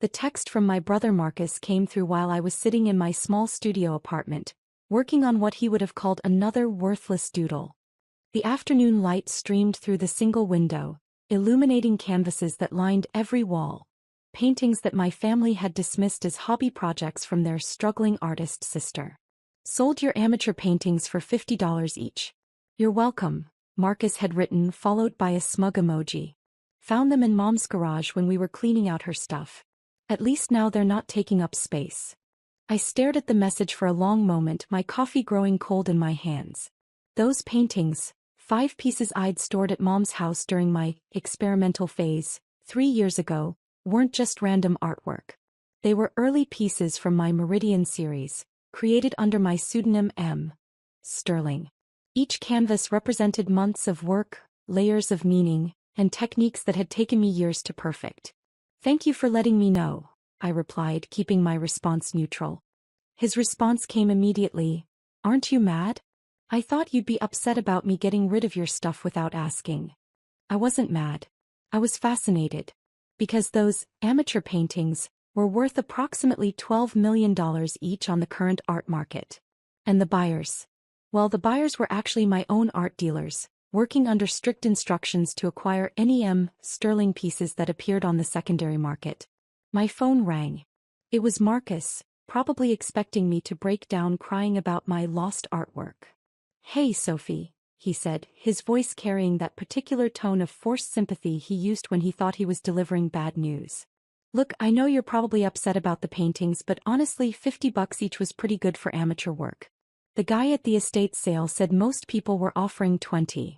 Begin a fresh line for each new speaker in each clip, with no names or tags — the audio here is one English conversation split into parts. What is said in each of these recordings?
The text from my brother Marcus came through while I was sitting in my small studio apartment, working on what he would have called another worthless doodle. The afternoon light streamed through the single window, illuminating canvases that lined every wall, paintings that my family had dismissed as hobby projects from their struggling artist sister. Sold your amateur paintings for $50 each. You're welcome, Marcus had written, followed by a smug emoji. Found them in Mom's garage when we were cleaning out her stuff. At least now they're not taking up space. I stared at the message for a long moment, my coffee growing cold in my hands. Those paintings, 5 pieces I'd stored at Mom's house during my experimental phase, 3 years ago, weren't just random artwork. They were early pieces from my Meridian series, created under my pseudonym M. Sterling. Each canvas represented months of work, layers of meaning, and techniques that had taken me years to perfect. Thank you for letting me know, I replied, keeping my response neutral. His response came immediately. Aren't you mad? I thought you'd be upset about me getting rid of your stuff without asking. I wasn't mad. I was fascinated. Because those amateur paintings were worth approximately $12 million each on the current art market. And the buyers? Well, the buyers were actually my own art dealers, working under strict instructions to acquire any M. Sterling pieces that appeared on the secondary market. My phone rang. It was Marcus, probably expecting me to break down crying about my lost artwork. Hey Sophie, he said, his voice carrying that particular tone of forced sympathy he used when he thought he was delivering bad news. Look, I know you're probably upset about the paintings, but honestly $50 each was pretty good for amateur work. The guy at the estate sale said most people were offering $20.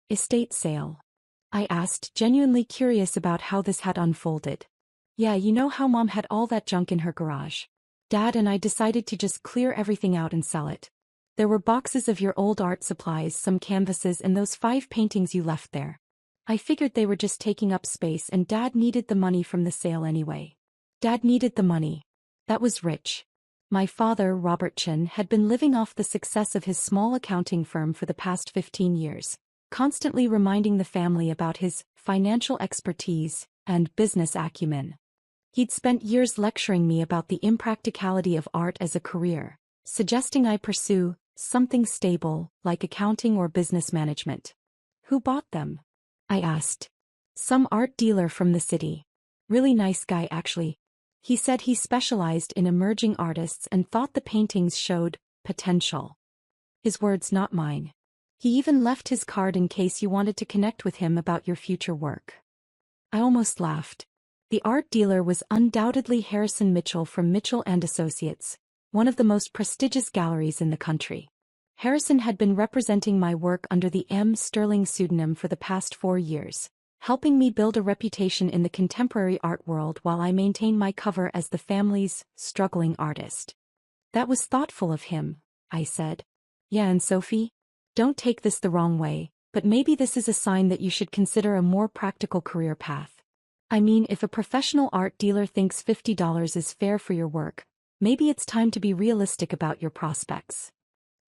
Estate sale? I asked, genuinely curious about how this had unfolded. Yeah, you know how Mom had all that junk in her garage. Dad and I decided to just clear everything out and sell it. There were boxes of your old art supplies, some canvases, and those 5 paintings you left there. I figured they were just taking up space and Dad needed the money from the sale anyway. Dad needed the money. That was rich. My father, Robert Chin, had been living off the success of his small accounting firm for the past 15 years, constantly reminding the family about his financial expertise and business acumen. He'd spent years lecturing me about the impracticality of art as a career, suggesting I pursue something stable, like accounting or business management. Who bought them? I asked. Some art dealer from the city. Really nice guy actually. He said he specialized in emerging artists and thought the paintings showed potential. His words, not mine. He even left his card in case you wanted to connect with him about your future work. I almost laughed. The art dealer was undoubtedly Harrison Mitchell from Mitchell & Associates, one of the most prestigious galleries in the country. Harrison had been representing my work under the M. Sterling pseudonym for the past 4 years, helping me build a reputation in the contemporary art world while I maintain my cover as the family's struggling artist. That was thoughtful of him, I said. Yeah, and Sophie? Don't take this the wrong way, but maybe this is a sign that you should consider a more practical career path. I mean, if a professional art dealer thinks $50 is fair for your work, maybe it's time to be realistic about your prospects.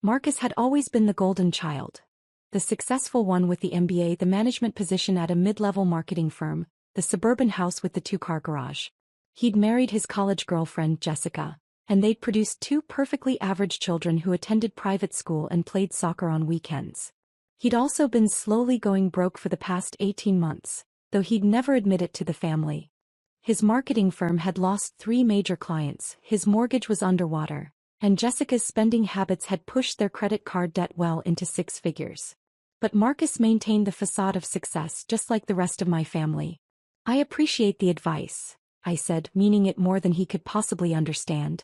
Marcus had always been the golden child. The successful one with the MBA, the management position at a mid-level marketing firm, the suburban house with the 2-car garage. He'd married his college girlfriend, Jessica, and they'd produced 2 perfectly average children who attended private school and played soccer on weekends. He'd also been slowly going broke for the past 18 months, though he'd never admit it to the family. His marketing firm had lost 3 major clients, his mortgage was underwater, and Jessica's spending habits had pushed their credit card debt well into 6 figures. But Marcus maintained the facade of success just like the rest of my family. I appreciate the advice, I said, meaning it more than he could possibly understand.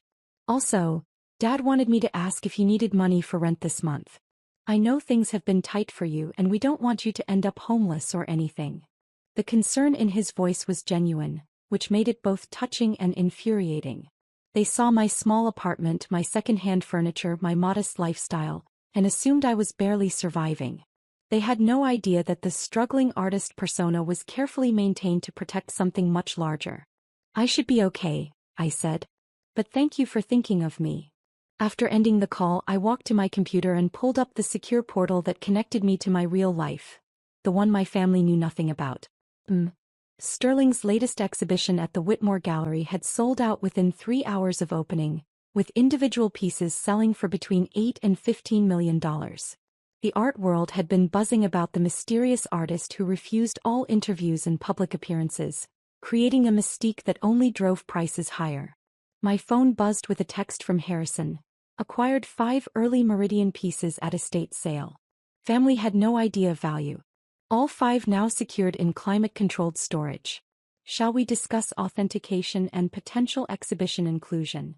Also, Dad wanted me to ask if you needed money for rent this month. I know things have been tight for you and we don't want you to end up homeless or anything. The concern in his voice was genuine, which made it both touching and infuriating. They saw my small apartment, my second-hand furniture, my modest lifestyle, and assumed I was barely surviving. They had no idea that the struggling artist persona was carefully maintained to protect something much larger. I should be okay, I said. But thank you for thinking of me. After ending the call, I walked to my computer and pulled up the secure portal that connected me to my real life. The one my family knew nothing about. Sterling's latest exhibition at the Whitmore Gallery had sold out within 3 hours of opening, with individual pieces selling for between $8 and $15 million. The art world had been buzzing about the mysterious artist who refused all interviews and public appearances, creating a mystique that only drove prices higher. My phone buzzed with a text from Harrison. Acquired 5 early Meridian pieces at estate sale. Family had no idea of value. All 5 now secured in climate-controlled storage. Shall we discuss authentication and potential exhibition inclusion?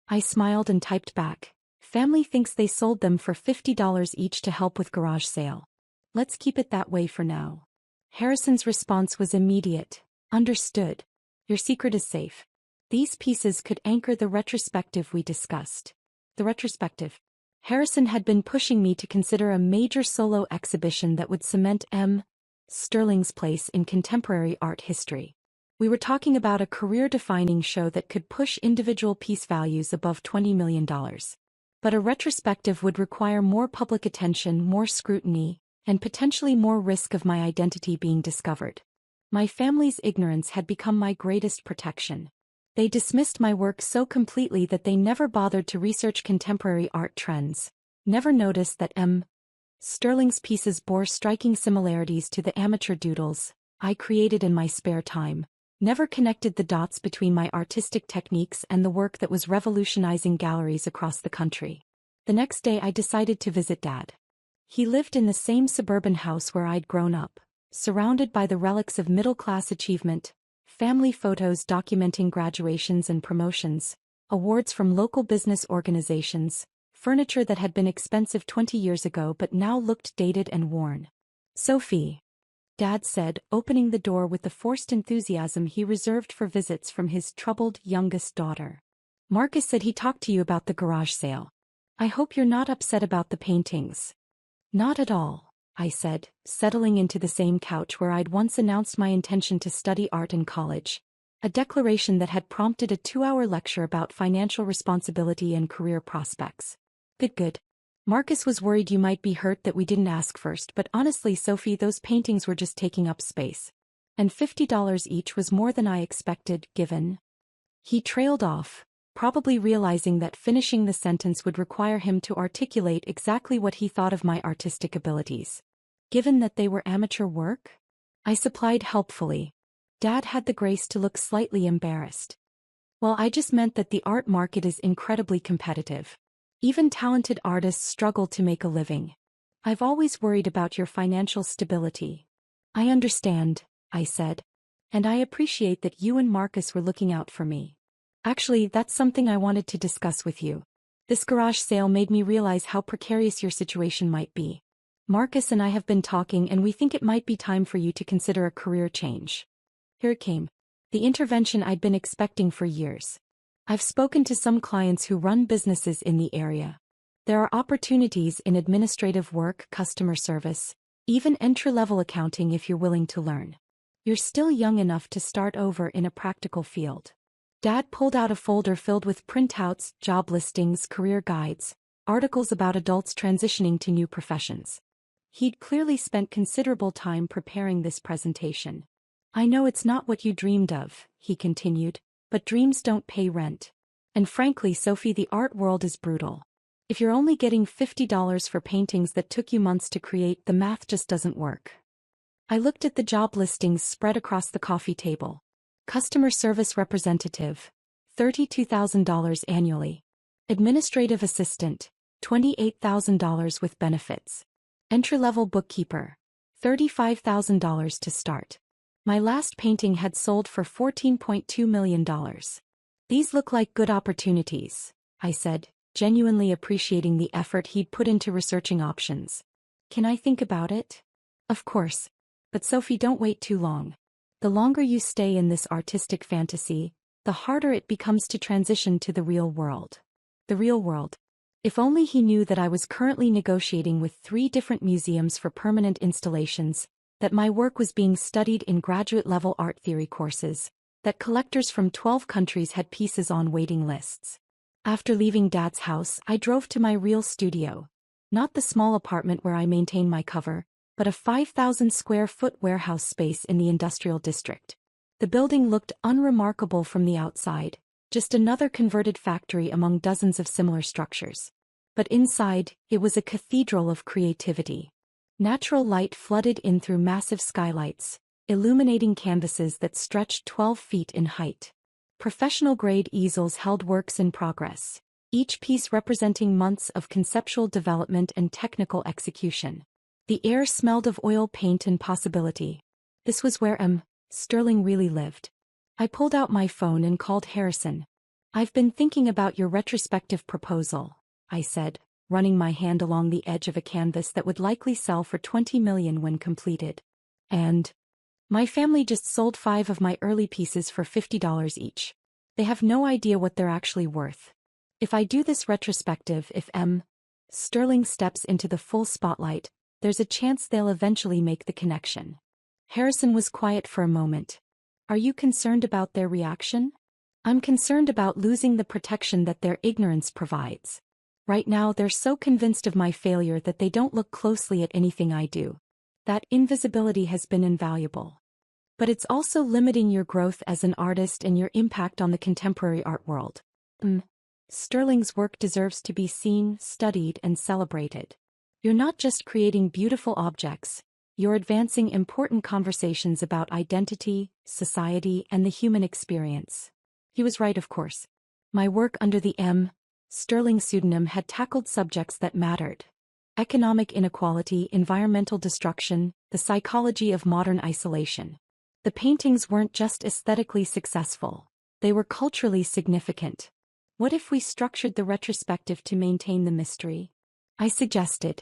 I smiled and typed back. Family thinks they sold them for $50 each to help with garage sale. Let's keep it that way for now. Harrison's response was immediate. Understood. Your secret is safe. These pieces could anchor the retrospective we discussed. The retrospective. Harrison had been pushing me to consider a major solo exhibition that would cement M. Sterling's place in contemporary art history. We were talking about a career-defining show that could push individual piece values above $20 million. But a retrospective would require more public attention, more scrutiny, and potentially more risk of my identity being discovered. My family's ignorance had become my greatest protection. They dismissed my work so completely that they never bothered to research contemporary art trends, never noticed that M. Sterling's pieces bore striking similarities to the amateur doodles I created in my spare time, never connected the dots between my artistic techniques and the work that was revolutionizing galleries across the country. The next day I decided to visit Dad. He lived in the same suburban house where I'd grown up, surrounded by the relics of middle-class achievement, family photos documenting graduations and promotions, awards from local business organizations, furniture that had been expensive 20 years ago but now looked dated and worn. Sophie, Dad said, opening the door with the forced enthusiasm he reserved for visits from his troubled youngest daughter. Marcus said he talked to you about the garage sale. I hope you're not upset about the paintings. Not at all, I said, settling into the same couch where I'd once announced my intention to study art in college, a declaration that had prompted a 2-hour lecture about financial responsibility and career prospects. Good. Marcus was worried you might be hurt that we didn't ask first, but honestly, Sophie, those paintings were just taking up space. And $50 each was more than I expected, given. He trailed off, probably realizing that finishing the sentence would require him to articulate exactly what he thought of my artistic abilities. Given that they were amateur work? I supplied helpfully. Dad had the grace to look slightly embarrassed. Well, I just meant that the art market is incredibly competitive. Even talented artists struggle to make a living. I've always worried about your financial stability. I understand, I said. And I appreciate that you and Marcus were looking out for me. Actually, that's something I wanted to discuss with you. This garage sale made me realize how precarious your situation might be. Marcus and I have been talking and we think it might be time for you to consider a career change. Here it came. The intervention I'd been expecting for years. I've spoken to some clients who run businesses in the area. There are opportunities in administrative work, customer service, even entry-level accounting if you're willing to learn. You're still young enough to start over in a practical field. Dad pulled out a folder filled with printouts, job listings, career guides, articles about adults transitioning to new professions. He'd clearly spent considerable time preparing this presentation. I know it's not what you dreamed of, he continued, but dreams don't pay rent. And frankly, Sophie, the art world is brutal. If you're only getting $50 for paintings that took you months to create, the math just doesn't work. I looked at the job listings spread across the coffee table. Customer service representative, $32,000 annually. Administrative assistant, $28,000 with benefits. Entry-level bookkeeper, $35,000 to start. My last painting had sold for $14.2 million. These look like good opportunities, I said, genuinely appreciating the effort he'd put into researching options. Can I think about it? Of course. But Sophie, don't wait too long. The longer you stay in this artistic fantasy, the harder it becomes to transition to the real world. The real world. If only he knew that I was currently negotiating with 3 different museums for permanent installations, that my work was being studied in graduate-level art theory courses, that collectors from 12 countries had pieces on waiting lists. After leaving Dad's house, I drove to my real studio. Not the small apartment where I maintain my cover, but a 5,000 square foot warehouse space in the industrial district. The building looked unremarkable from the outside, just another converted factory among dozens of similar structures. But inside, it was a cathedral of creativity. Natural light flooded in through massive skylights, illuminating canvases that stretched 12 feet in height. Professional-grade easels held works in progress, each piece representing months of conceptual development and technical execution. The air smelled of oil paint and possibility. This was where Sterling really lived. I pulled out my phone and called Harrison. "I've been thinking about your retrospective proposal," I said, running my hand along the edge of a canvas that would likely sell for $20 million when completed. "And my family just sold 5 of my early pieces for $50 each. They have no idea what they're actually worth. If I do this retrospective, if Sterling steps into the full spotlight, there's a chance they'll eventually make the connection." Harrison was quiet for a moment. "Are you concerned about their reaction?" "I'm concerned about losing the protection that their ignorance provides. Right now they're so convinced of my failure that they don't look closely at anything I do. That invisibility has been invaluable. But it's also limiting your growth as an artist and your impact on the contemporary art world. Sterling's work deserves to be seen, studied, and celebrated. You're not just creating beautiful objects, you're advancing important conversations about identity, society, and the human experience." He was right, of course. My work under the Sterling pseudonym had tackled subjects that mattered. Economic inequality, environmental destruction, the psychology of modern isolation. The paintings weren't just aesthetically successful, they were culturally significant. What if we structured the retrospective to maintain the mystery? I suggested.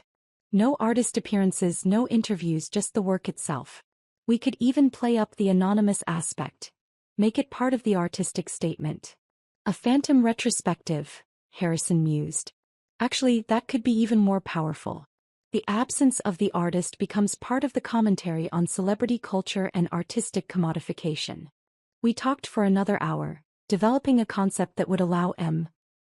No artist appearances, no interviews, just the work itself. We could even play up the anonymous aspect. Make it part of the artistic statement. A phantom retrospective, Harrison mused. Actually, that could be even more powerful. The absence of the artist becomes part of the commentary on celebrity culture and artistic commodification. We talked for another hour, developing a concept that would allow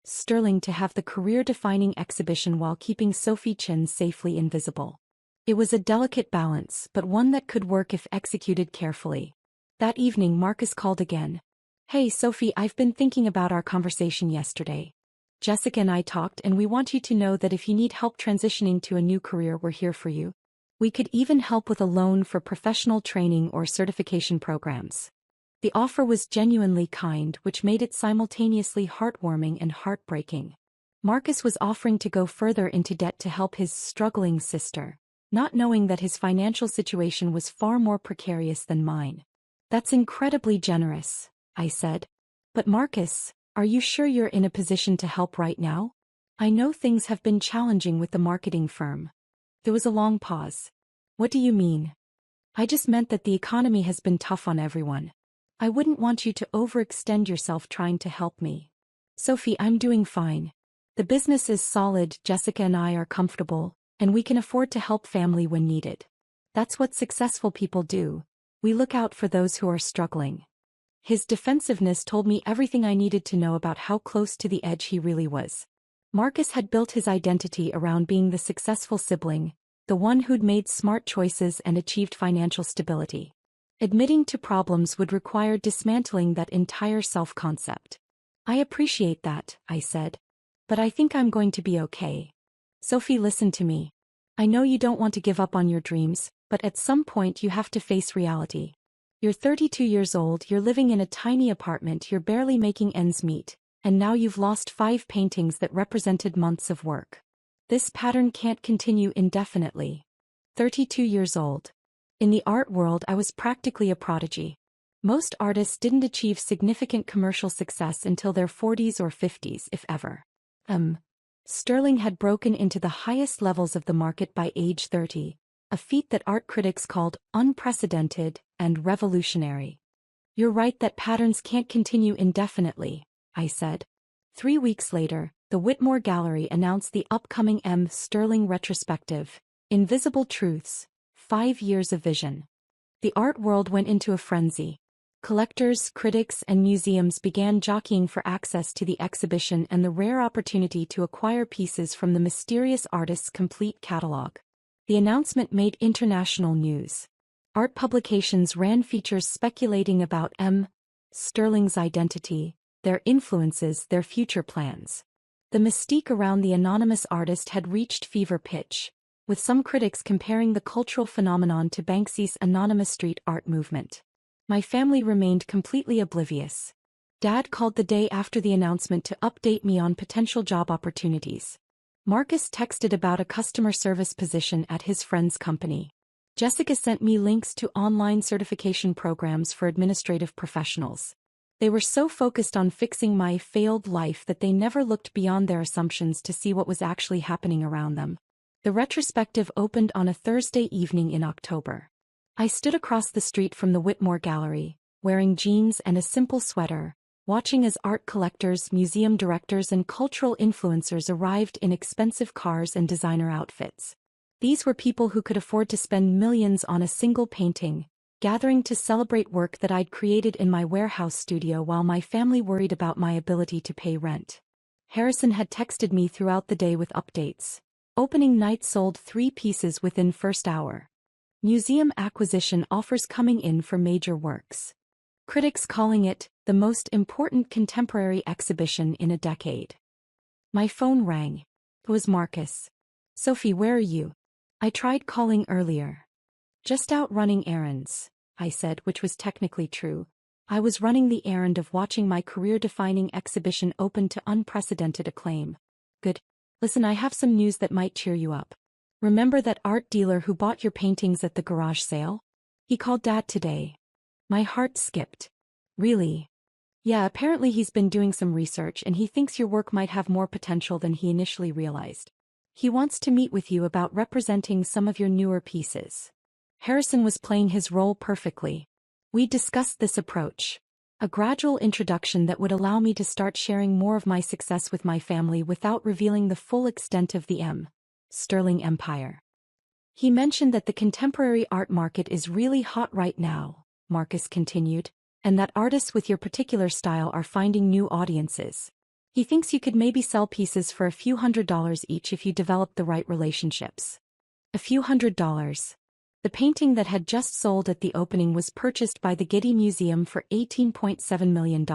Sterling to have the career-defining exhibition while keeping Sophie Chin safely invisible. It was a delicate balance, but one that could work if executed carefully. That evening Marcus called again. "Hey Sophie, I've been thinking about our conversation yesterday. Jessica and I talked, and we want you to know that if you need help transitioning to a new career, we're here for you. We could even help with a loan for professional training or certification programs." The offer was genuinely kind, which made it simultaneously heartwarming and heartbreaking. Marcus was offering to go further into debt to help his struggling sister, not knowing that his financial situation was far more precarious than mine. "That's incredibly generous," I said. "But Marcus, are you sure you're in a position to help right now? I know things have been challenging with the marketing firm." There was a long pause. "What do you mean?" "I just meant that the economy has been tough on everyone. I wouldn't want you to overextend yourself trying to help me." "Sophie, I'm doing fine. The business is solid, Jessica and I are comfortable, and we can afford to help family when needed. That's what successful people do. We look out for those who are struggling." His defensiveness told me everything I needed to know about how close to the edge he really was. Marcus had built his identity around being the successful sibling, the one who'd made smart choices and achieved financial stability. Admitting to problems would require dismantling that entire self-concept. "I appreciate that," I said. "But I think I'm going to be okay." "Sophie, listen to me. I know you don't want to give up on your dreams, but at some point you have to face reality. You're 32 years old, you're living in a tiny apartment, you're barely making ends meet, and now you've lost 5 paintings that represented months of work. This pattern can't continue indefinitely." 32 years old. In the art world, I was practically a prodigy. Most artists didn't achieve significant commercial success until their 40s or 50s, if ever. Sterling had broken into the highest levels of the market by age 30, a feat that art critics called unprecedented and revolutionary. "You're right that patterns can't continue indefinitely," I said. 3 weeks later, the Whitmore Gallery announced the upcoming Sterling retrospective, Invisible Truths, 5 Years of Vision. The art world went into a frenzy. Collectors, critics, and museums began jockeying for access to the exhibition and the rare opportunity to acquire pieces from the mysterious artist's complete catalog. The announcement made international news. Art publications ran features speculating about M. Sterling's identity, their influences, their future plans. The mystique around the anonymous artist had reached fever pitch, with some critics comparing the cultural phenomenon to Banksy's anonymous street art movement. My family remained completely oblivious. Dad called the day after the announcement to update me on potential job opportunities. Marcus texted about a customer service position at his friend's company. Jessica sent me links to online certification programs for administrative professionals. They were so focused on fixing my failed life that they never looked beyond their assumptions to see what was actually happening around them. The retrospective opened on a Thursday evening in October. I stood across the street from the Whitmore Gallery, wearing jeans and a simple sweater, watching as art collectors, museum directors, and cultural influencers arrived in expensive cars and designer outfits. These were people who could afford to spend millions on a single painting, gathering to celebrate work that I'd created in my warehouse studio while my family worried about my ability to pay rent. Harrison had texted me throughout the day with updates. Opening night sold 3 pieces within first hour. Museum acquisition offers coming in for major works. Critics calling it the most important contemporary exhibition in a decade. My phone rang. It was Marcus. "Sophie, where are you? I tried calling earlier." "Just out running errands," I said, which was technically true. I was running the errand of watching my career-defining exhibition open to unprecedented acclaim. "Good. Listen, I have some news that might cheer you up. Remember that art dealer who bought your paintings at the garage sale? He called Dad today." My heart skipped. "Really?" "Yeah, apparently he's been doing some research and he thinks your work might have more potential than he initially realized. He wants to meet with you about representing some of your newer pieces." Harrison was playing his role perfectly. We discussed this approach. A gradual introduction that would allow me to start sharing more of my success with my family without revealing the full extent of the M. Sterling empire. He mentioned that the contemporary art market is really hot right now, Marcus continued, and that artists with your particular style are finding new audiences. He thinks you could maybe sell pieces for a few $100s each if you develop the right relationships. A few $100s. The painting that had just sold at the opening was purchased by the Getty Museum for $18.7 million.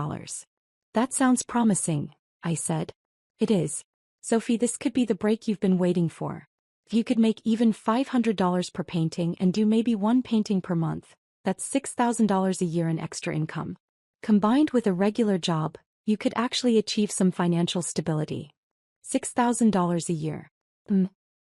"That sounds promising," I said. "It is. Sophie, this could be the break you've been waiting for. If you could make even $500 per painting and do maybe 1 painting per month, that's $6,000 a year in extra income. Combined with a regular job, you could actually achieve some financial stability. $6,000 a year.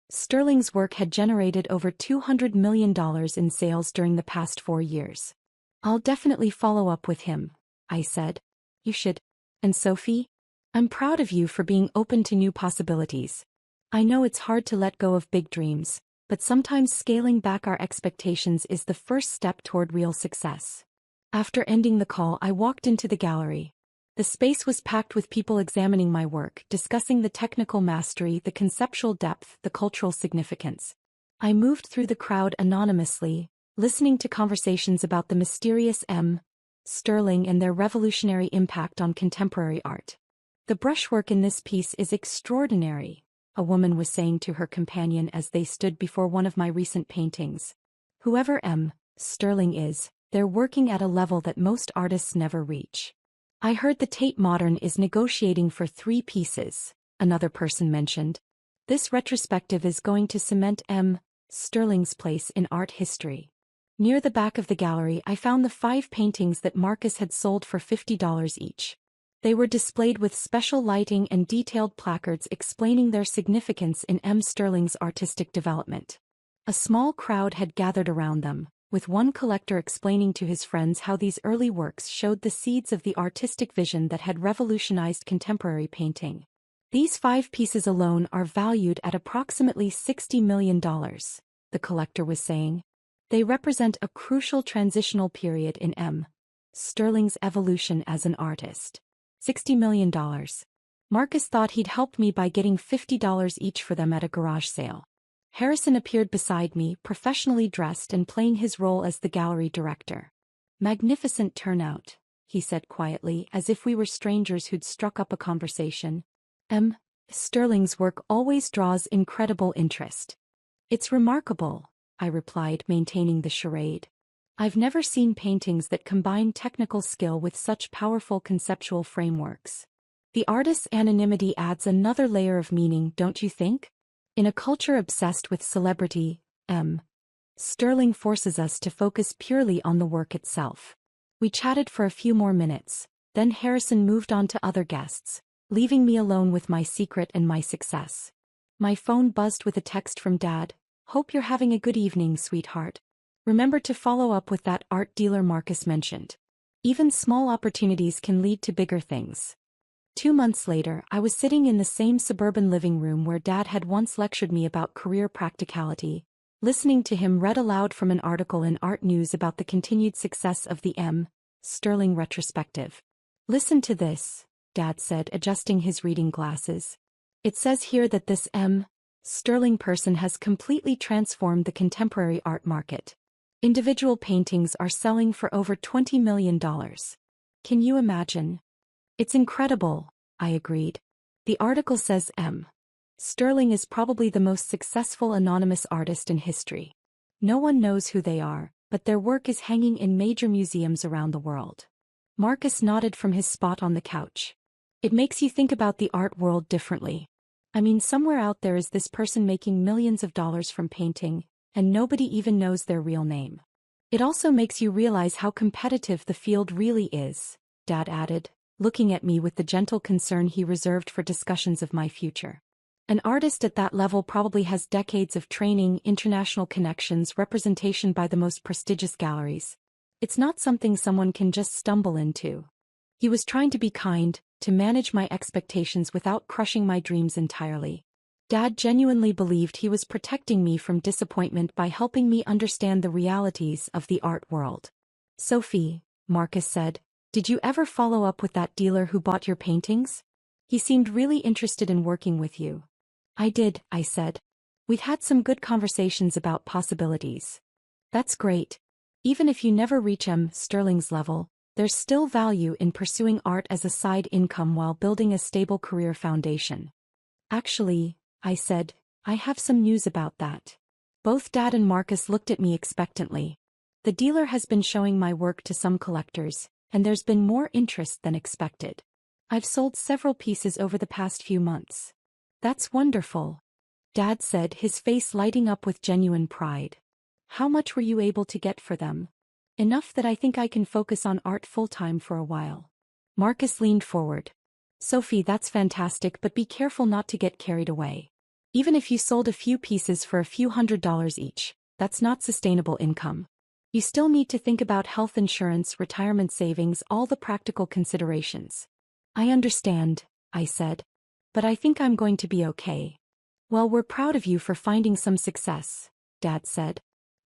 Sterling's work had generated over $200 million in sales during the past 4 years. "I'll definitely follow up with him," I said. "You should. And Sophie? I'm proud of you for being open to new possibilities. I know it's hard to let go of big dreams, but sometimes scaling back our expectations is the first step toward real success." After ending the call, I walked into the gallery. The space was packed with people examining my work, discussing the technical mastery, the conceptual depth, the cultural significance. I moved through the crowd anonymously, listening to conversations about the mysterious M. Sterling and their revolutionary impact on contemporary art. "The brushwork in this piece is extraordinary," a woman was saying to her companion as they stood before one of my recent paintings. "Whoever M. Sterling is, they're working at a level that most artists never reach." "I heard the Tate Modern is negotiating for 3 pieces, another person mentioned. "This retrospective is going to cement M. Sterling's place in art history." Near the back of the gallery, I found the 5 paintings that Marcus had sold for $50 each. They were displayed with special lighting and detailed placards explaining their significance in M. Sterling's artistic development. A small crowd had gathered around them, with one collector explaining to his friends how these early works showed the seeds of the artistic vision that had revolutionized contemporary painting. "These 5 pieces alone are valued at approximately $60 million, the collector was saying. "They represent a crucial transitional period in M. Sterling's evolution as an artist." $60 million. Marcus thought he'd helped me by getting $50 each for them at a garage sale. Harrison appeared beside me, professionally dressed and playing his role as the gallery director. "Magnificent turnout," he said quietly, as if we were strangers who'd struck up a conversation. "M. Sterling's work always draws incredible interest." "It's remarkable," I replied, maintaining the charade. I've never seen paintings that combine technical skill with such powerful conceptual frameworks. The artist's anonymity adds another layer of meaning, don't you think? In a culture obsessed with celebrity, Sterling forces us to focus purely on the work itself. We chatted for a few more minutes, then Harrison moved on to other guests, leaving me alone with my secret and my success. My phone buzzed with a text from Dad. "Hope you're having a good evening, sweetheart. Remember to follow up with that art dealer Marcus mentioned. Even small opportunities can lead to bigger things." 2 months later, I was sitting in the same suburban living room where Dad had once lectured me about career practicality, listening to him read aloud from an article in Art News about the continued success of the Sterling retrospective. "Listen to this," Dad said, adjusting his reading glasses. "It says here that this Sterling person has completely transformed the contemporary art market. Individual paintings are selling for over $20 million. Can you imagine?" "It's incredible," I agreed. "The article says Sterling is probably the most successful anonymous artist in history. No one knows who they are, but their work is hanging in major museums around the world." Marcus nodded from his spot on the couch. "It makes you think about the art world differently. I mean, somewhere out there is this person making millions of dollars from painting, and nobody even knows their real name. It also makes you realize how competitive the field really is," Dad added, looking at me with the gentle concern he reserved for discussions of my future. "An artist at that level probably has decades of training, international connections, representation by the most prestigious galleries. It's not something someone can just stumble into." He was trying to be kind, to manage my expectations without crushing my dreams entirely. Dad genuinely believed he was protecting me from disappointment by helping me understand the realities of the art world. "Sophie," Marcus said, "did you ever follow up with that dealer who bought your paintings? He seemed really interested in working with you." "I did," I said. "We've had some good conversations about possibilities." "That's great. Even if you never reach Sterling's level, there's still value in pursuing art as a side income while building a stable career foundation." "Actually," I said, "I have some news about that." Both Dad and Marcus looked at me expectantly. "The dealer has been showing my work to some collectors, and there's been more interest than expected. I've sold several pieces over the past few months." "That's wonderful," Dad said, his face lighting up with genuine pride. "How much were you able to get for them?" "Enough that I think I can focus on art full-time for a while." Marcus leaned forward. "Sophie, that's fantastic, but be careful not to get carried away. Even if you sold a few pieces for a few $100s each, that's not sustainable income. You still need to think about health insurance, retirement savings, all the practical considerations." "I understand," I said. "But I think I'm going to be okay." "Well, we're proud of you for finding some success," Dad said.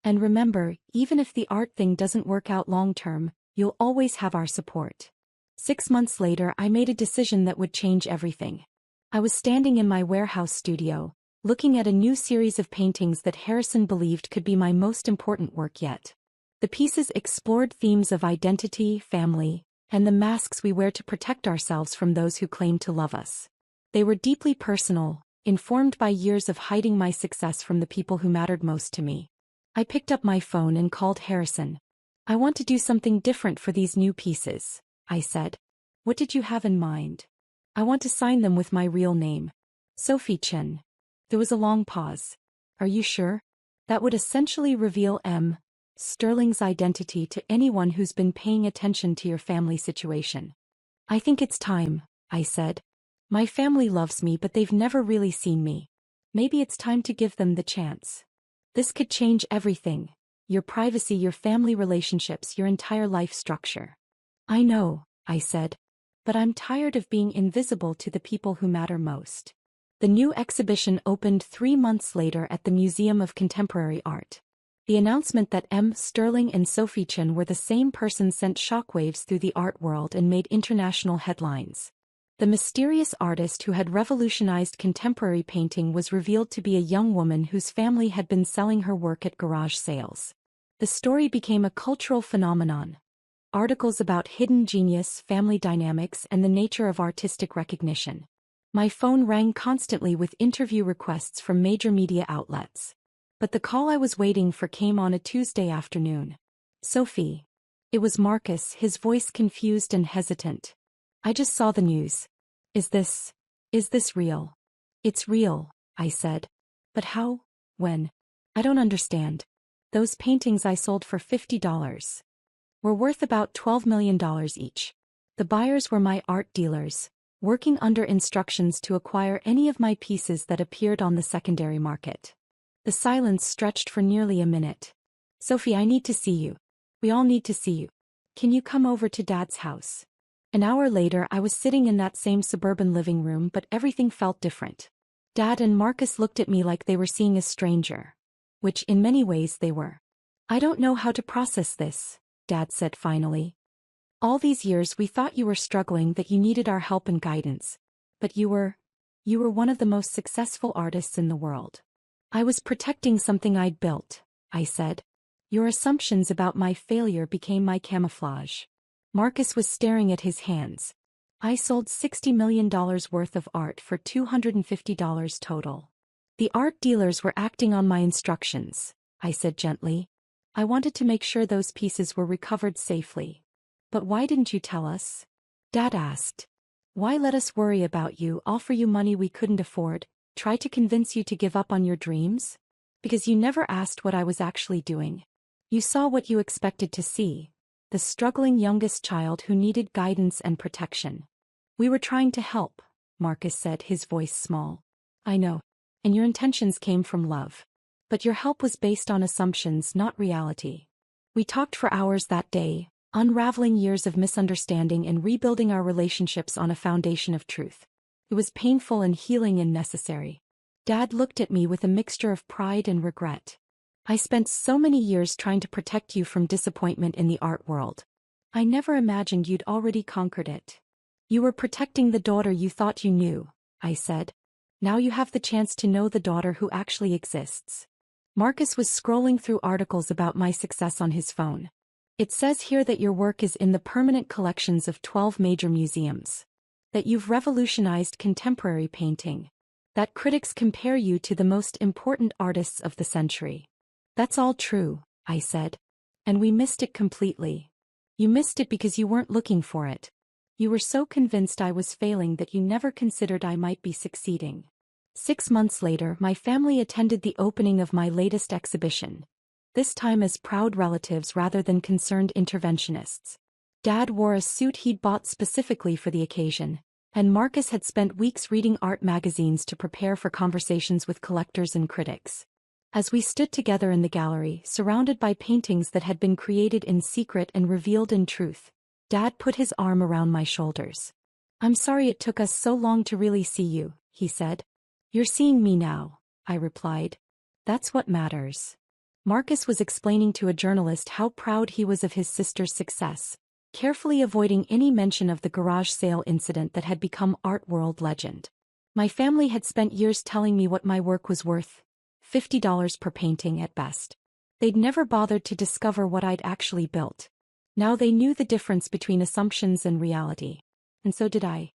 "And remember, even if the art thing doesn't work out long-term, you'll always have our support." 6 months later, I made a decision that would change everything. I was standing in my warehouse studio, looking at a new series of paintings that Harrison believed could be my most important work yet. The pieces explored themes of identity, family, and the masks we wear to protect ourselves from those who claim to love us. They were deeply personal, informed by years of hiding my success from the people who mattered most to me. I picked up my phone and called Harrison. "I want to do something different for these new pieces," I said. "What did you have in mind?" "I want to sign them with my real name. Sophie Chen." There was a long pause. "Are you sure? That would essentially reveal Sterling's identity to anyone who's been paying attention to your family situation." "I think it's time," I said. "My family loves me, but they've never really seen me. Maybe it's time to give them the chance. This could change everything. Your privacy, your family relationships, your entire life structure." "I know," I said. "But I'm tired of being invisible to the people who matter most." The new exhibition opened 3 months later at the Museum of Contemporary Art. The announcement that Sterling and Sophie Chen were the same person sent shockwaves through the art world and made international headlines. The mysterious artist who had revolutionized contemporary painting was revealed to be a young woman whose family had been selling her work at garage sales. The story became a cultural phenomenon. Articles about hidden genius, family dynamics, and the nature of artistic recognition. My phone rang constantly with interview requests from major media outlets. But the call I was waiting for came on a Tuesday afternoon. Sophie. It was Marcus, his voice confused and hesitant. I just saw the news. Is this real? It's real, I said. But how? When? I don't understand. Those paintings I sold for $50 were worth about $12 million each. The buyers were my art dealers, working under instructions to acquire any of my pieces that appeared on the secondary market. The silence stretched for nearly a minute. Sophie, I need to see you. We all need to see you. Can you come over to Dad's house? An hour later, I was sitting in that same suburban living room, but everything felt different. Dad and Marcus looked at me like they were seeing a stranger. Which, in many ways, they were. I don't know how to process this, Dad said finally. All these years we thought you were struggling, that you needed our help and guidance. But you were one of the most successful artists in the world. I was protecting something I'd built, I said. Your assumptions about my failure became my camouflage. Marcus was staring at his hands. I sold $60 million worth of art for $250 total. The art dealers were acting on my instructions, I said gently. I wanted to make sure those pieces were recovered safely. But why didn't you tell us? Dad asked. Why let us worry about you, offer you money we couldn't afford, try to convince you to give up on your dreams? Because you never asked what I was actually doing. You saw what you expected to see, the struggling youngest child who needed guidance and protection. We were trying to help, Marcus said, his voice small. I know, and your intentions came from love. But your help was based on assumptions, not reality. We talked for hours that day, unraveling years of misunderstanding and rebuilding our relationships on a foundation of truth. It was painful and healing and necessary. Dad looked at me with a mixture of pride and regret. I spent so many years trying to protect you from disappointment in the art world. I never imagined you'd already conquered it. You were protecting the daughter you thought you knew, I said. Now you have the chance to know the daughter who actually exists. Marcus was scrolling through articles about my success on his phone. It says here that your work is in the permanent collections of 12 major museums. That you've revolutionized contemporary painting. That critics compare you to the most important artists of the century. That's all true, I said. And we missed it completely. You missed it because you weren't looking for it. You were so convinced I was failing that you never considered I might be succeeding. 6 months later, my family attended the opening of my latest exhibition. This time as proud relatives rather than concerned interventionists. Dad wore a suit he'd bought specifically for the occasion, and Marcus had spent weeks reading art magazines to prepare for conversations with collectors and critics. As we stood together in the gallery, surrounded by paintings that had been created in secret and revealed in truth, Dad put his arm around my shoulders. I'm sorry it took us so long to really see you, he said. You're seeing me now, I replied. That's what matters. Marcus was explaining to a journalist how proud he was of his sister's success, carefully avoiding any mention of the garage sale incident that had become art world legend. My family had spent years telling me what my work was worth. $50 per painting at best. They'd never bothered to discover what I'd actually built. Now they knew the difference between assumptions and reality. And so did I.